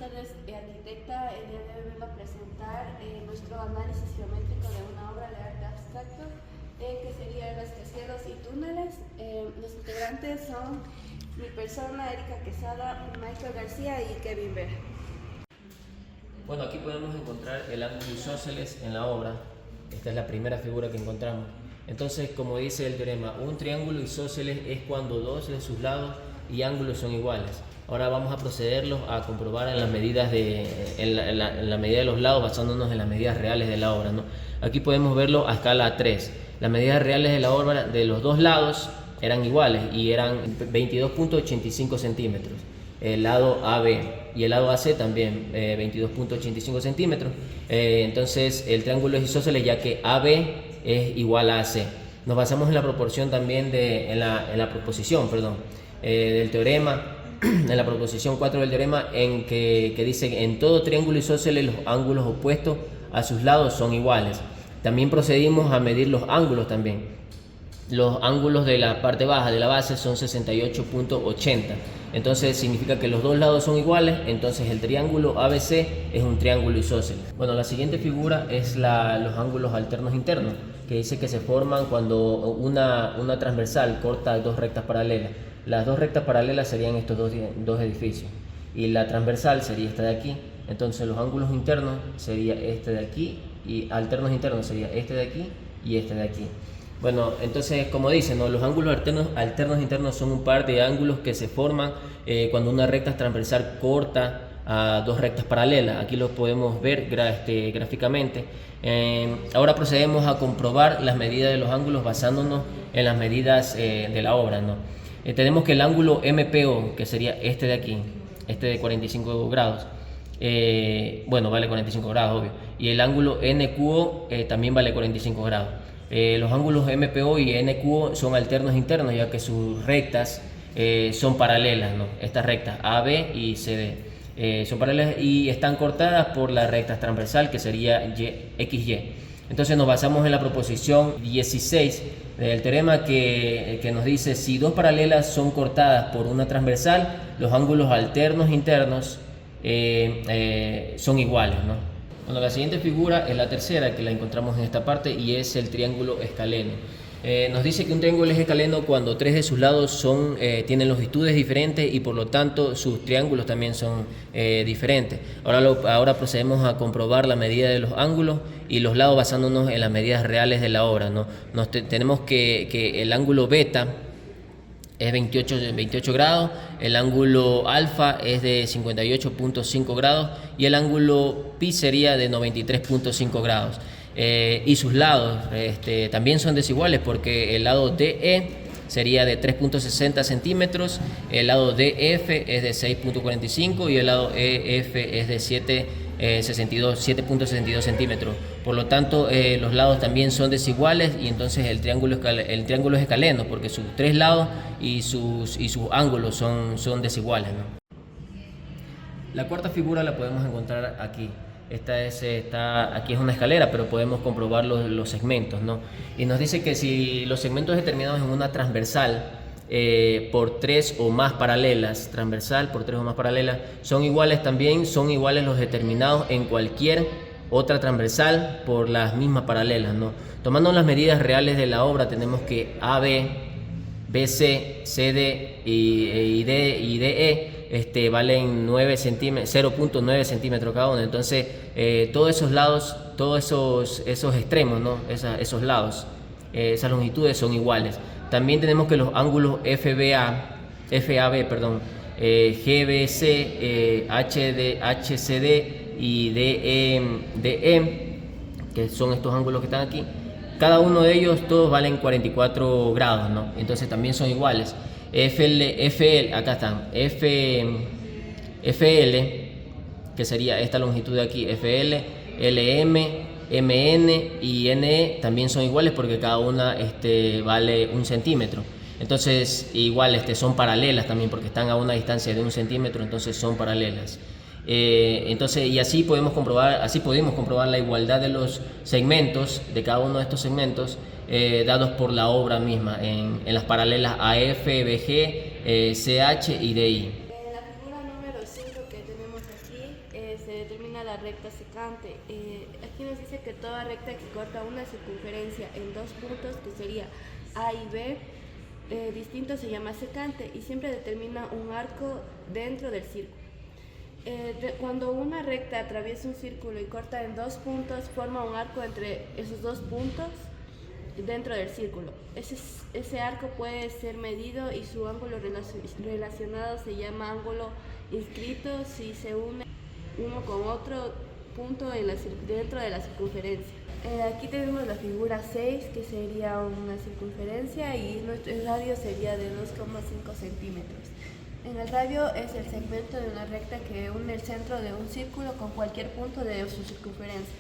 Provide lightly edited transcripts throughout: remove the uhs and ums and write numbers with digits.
tardes, arquitecta. El día de hoy vengo a presentar nuestro análisis geométrico de una obra de arte abstracto que sería rascacielos y túneles. Los integrantes son mi persona, Erika Quesada, Michael García y Kevin Vera. Bueno, aquí podemos encontrar el ángulo isósceles en la obra. Esta es la primera figura que encontramos. Entonces, como dice el teorema, un triángulo isósceles es cuando dos de sus lados y ángulos son iguales. Ahora vamos a procederlos a comprobar en las medidas en la medida de los lados, basándonos en las medidas reales de la obra, ¿no? Aquí podemos verlo a escala 3. Las medidas reales de la obra de los dos lados eran iguales y eran 22.85 centímetros. El lado AB y el lado AC también 22.85 centímetros. Entonces el triángulo es isósceles ya que AB es igual a AC. Nos basamos en la proporción también en la proposición, del teorema, en la proposición 4 del teorema, en que dice que en todo triángulo isósceles los ángulos opuestos a sus lados son iguales. También procedimos a medir los ángulos también. Los ángulos de la parte baja de la base son 68.80. Entonces significa que los dos lados son iguales, entonces el triángulo ABC es un triángulo isósceles. Bueno, la siguiente figura es los ángulos alternos internos, que dice que se forman cuando una transversal corta dos rectas paralelas. Las dos rectas paralelas serían estos dos edificios y la transversal sería esta de aquí. Entonces los ángulos internos sería este de aquí y alternos internos sería este de aquí y este de aquí. Bueno, entonces como dicen, ¿no? Los ángulos alternos internos son un par de ángulos que se forman cuando una recta transversal corta a dos rectas paralelas. Aquí lo podemos ver gráficamente. Ahora procedemos a comprobar las medidas de los ángulos basándonos en las medidas de la obra, ¿no? Tenemos que el ángulo MPO, que sería este de aquí, este de 45 grados, bueno, vale 45 grados, obvio, y el ángulo NQO también vale 45 grados. Los ángulos MPO y NQO son alternos internos, ya que sus rectas son paralelas, ¿no? Estas rectas AB y CD son paralelas y están cortadas por la recta transversal, que sería XY. Entonces nos basamos en la proposición 16 del teorema que nos dice: si dos paralelas son cortadas por una transversal, los ángulos alternos internos son iguales, ¿no? Bueno, la siguiente figura es la tercera, que la encontramos en esta parte, y es el triángulo escaleno. Nos dice que un triángulo es escaleno cuando tres de sus lados tienen longitudes diferentes y por lo tanto sus triángulos también son diferentes. Ahora procedemos a comprobar la medida de los ángulos y los lados basándonos en las medidas reales de la obra, ¿no? Tenemos que el ángulo beta es 28 grados, el ángulo alfa es de 58.5 grados y el ángulo pi sería de 93.5 grados. Y sus lados también son desiguales, porque el lado DE sería de 3.60 centímetros, el lado DF es de 6.45 y el lado EF es de 7.62 centímetros. Por lo tanto, los lados también son desiguales y entonces el triángulo es escaleno, porque sus tres lados y sus ángulos son desiguales, ¿no? La cuarta figura la podemos encontrar aquí. Aquí es una escalera, pero podemos comprobar los segmentos, ¿no? Y nos dice que si los segmentos determinados en una transversal por tres o más paralelas, son iguales, también son iguales los determinados en cualquier otra transversal por las mismas paralelas, ¿no? Tomando las medidas reales de la obra, tenemos que AB, BC, CD y DE valen 0.9 centímetros cada uno. Entonces todos esos lados, todos esos extremos, ¿no? Esos lados, esas longitudes son iguales. También tenemos que los ángulos FAB, GBC, HCD y DE, que son estos ángulos que están aquí, cada uno de ellos todos valen 44 grados, ¿no? Entonces también son iguales. FL, acá están, FL, que sería esta longitud de aquí, FL, LM, MN y NE también son iguales, porque cada una vale 1 centímetro. Entonces igual son paralelas también, porque están a una distancia de 1 centímetro, entonces son paralelas. Y así pudimos comprobar la igualdad de los segmentos, de cada uno de estos segmentos, dados por la obra misma en las paralelas AF, BG, CH y DI. En la figura número 5 que tenemos aquí se determina la recta secante. Aquí nos dice que toda recta que corta una circunferencia en dos puntos, que sería A y B, distinto, se llama secante y siempre determina un arco dentro del círculo. Cuando una recta atraviesa un círculo y corta en dos puntos, forma un arco entre esos dos puntos dentro del círculo. Ese arco puede ser medido y su ángulo relacionado se llama ángulo inscrito si se une uno con otro punto dentro de la circunferencia. Aquí tenemos la figura 6, que sería una circunferencia, y el radio sería de 2,5 centímetros. En el radio es el segmento de una recta que une el centro de un círculo con cualquier punto de su circunferencia,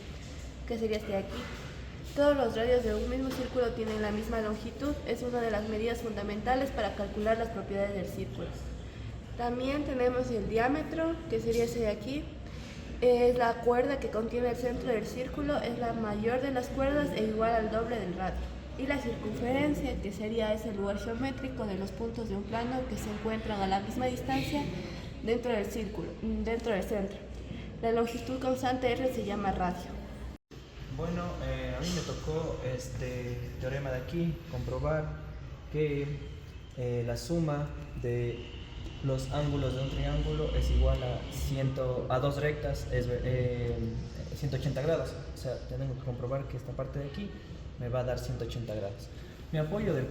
que sería este de aquí. Todos los radios de un mismo círculo tienen la misma longitud, es una de las medidas fundamentales para calcular las propiedades del círculo. También tenemos el diámetro, que sería ese de aquí. Es la cuerda que contiene el centro del círculo, es la mayor de las cuerdas e igual al doble del radio. Y la circunferencia, que sería ese lugar geométrico de los puntos de un plano que se encuentran a la misma distancia dentro del círculo, dentro del centro. La longitud constante R se llama radio. Bueno, a mí me tocó este teorema de aquí comprobar que la suma de los ángulos de un triángulo es igual a dos rectas, es 180 grados. O sea, tengo que comprobar que esta parte de aquí me va a dar 180 grados. Me apoyo del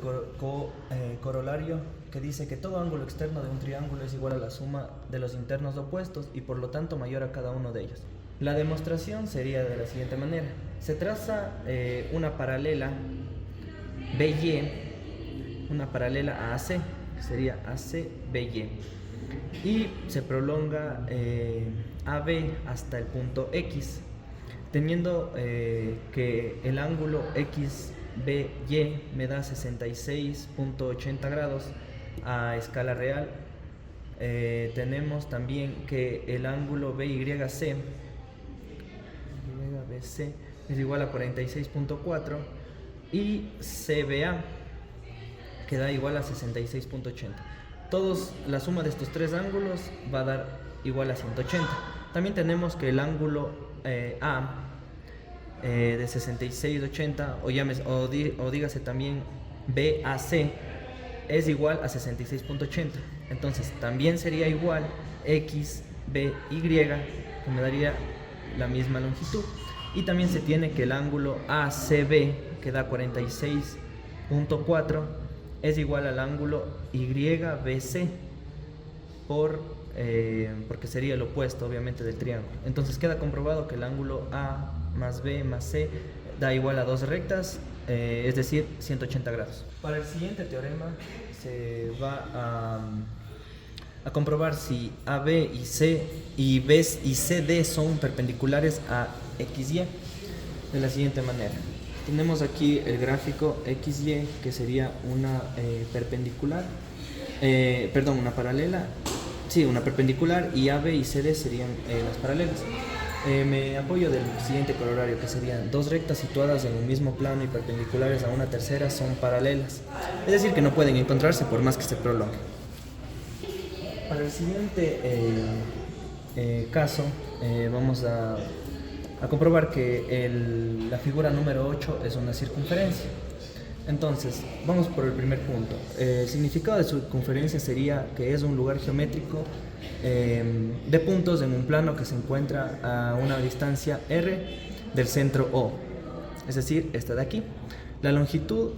corolario, que dice que todo ángulo externo de un triángulo es igual a la suma de los internos opuestos y por lo tanto mayor a cada uno de ellos. La demostración sería de la siguiente manera. Se traza una paralela BY, una paralela a AC, que sería AC BY, y se prolonga AB hasta el punto X, teniendo que el ángulo XBY me da 66.80 grados a escala real. Tenemos también que el ángulo BYC es igual a 46.4 y CBA queda igual a 66.80. La suma de estos tres ángulos va a dar igual a 180. También tenemos que el ángulo A de 66.80 o dígase también BAC es igual a 66.80. Entonces también sería igual XBY, que me daría la misma longitud. Y también se tiene que el ángulo ACB, que da 46.4, es igual al ángulo YBC, porque sería el opuesto obviamente del triángulo. Entonces queda comprobado que el ángulo A más B más C da igual a dos rectas, es decir, 180 grados. Para el siguiente teorema se va a comprobar si AB y C y B y CD son perpendiculares a XY de la siguiente manera. Tenemos aquí el gráfico XY, que sería una perpendicular, una paralela, una perpendicular, y AB y CD serían las paralelas. Me apoyo del siguiente corolario, que serían dos rectas situadas en un mismo plano y perpendiculares a una tercera son paralelas, es decir, que no pueden encontrarse por más que se prolongue. Para el siguiente caso vamos a comprobar que la figura número 8 es una circunferencia. Entonces, vamos por el primer punto. El significado de circunferencia sería que es un lugar geométrico de puntos en un plano que se encuentra a una distancia R del centro O, es decir, esta de aquí. La longitud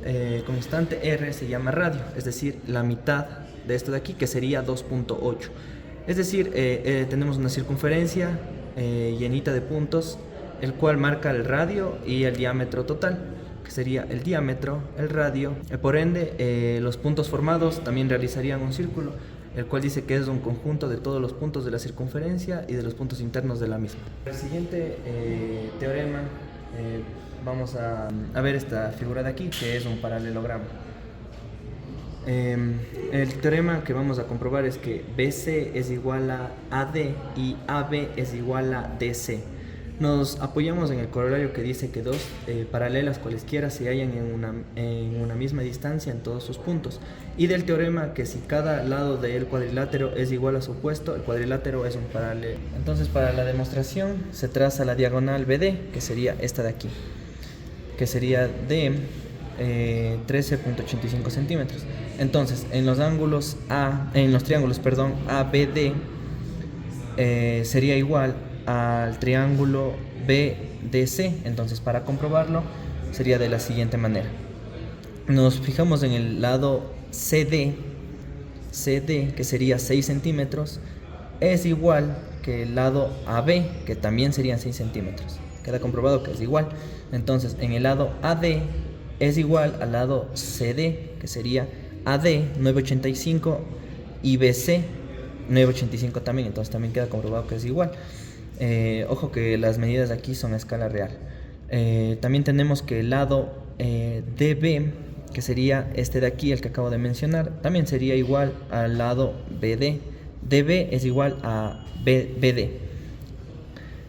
constante R se llama radio, es decir, la mitad de esto de aquí, que sería 2.8. Es decir, tenemos una circunferencia llenita de puntos, el cual marca el radio y el diámetro total, que sería el diámetro, el radio. Por ende, los puntos formados también realizarían un círculo, el cual dice que es un conjunto de todos los puntos de la circunferencia y de los puntos internos de la misma. El siguiente teorema, vamos a ver esta figura de aquí, que es un paralelogramo. El teorema que vamos a comprobar es que BC es igual a AD y AB es igual a DC. Nos apoyamos en el corolario que dice que dos paralelas cualesquiera se hallan en una misma distancia en todos sus puntos, y del teorema que si cada lado del cuadrilátero es igual a su opuesto, el cuadrilátero es un paralelo. Entonces, para la demostración se traza la diagonal BD, que sería esta de aquí, que sería de 13.85 centímetros. Entonces, en los triángulos, ABD sería igual al triángulo BDC. Entonces, para comprobarlo sería de la siguiente manera. Nos fijamos en el lado CD, que sería 6 centímetros, es igual que el lado AB, que también serían 6 centímetros. Queda comprobado que es igual. Entonces, en el lado AD es igual al lado CD, que sería AD 9.85 y BC 9.85 también. Entonces también queda comprobado que es igual. Ojo que las medidas aquí son a escala real. También tenemos que el lado DB, que sería este de aquí, el que acabo de mencionar, también sería igual al lado BD. DB es igual a BD.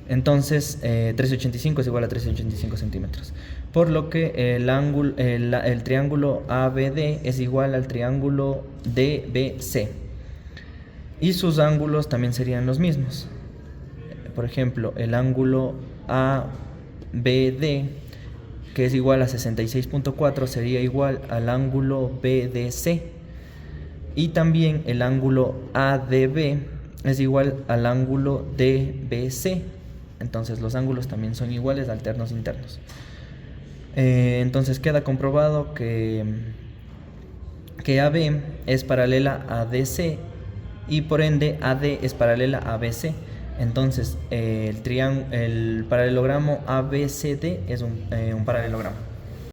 Entonces 13.85 es igual a 13.85 centímetros. Por lo que el triángulo ABD es igual al triángulo DBC. Y sus ángulos también serían los mismos. Por ejemplo, el ángulo ABD, que es igual a 66.4, sería igual al ángulo BDC. Y también el ángulo ADB es igual al ángulo DBC. Entonces los ángulos también son iguales, alternos internos. Entonces queda comprobado que AB es paralela a DC y por ende AD es paralela a BC. Entonces el paralelogramo ABCD es un paralelogramo.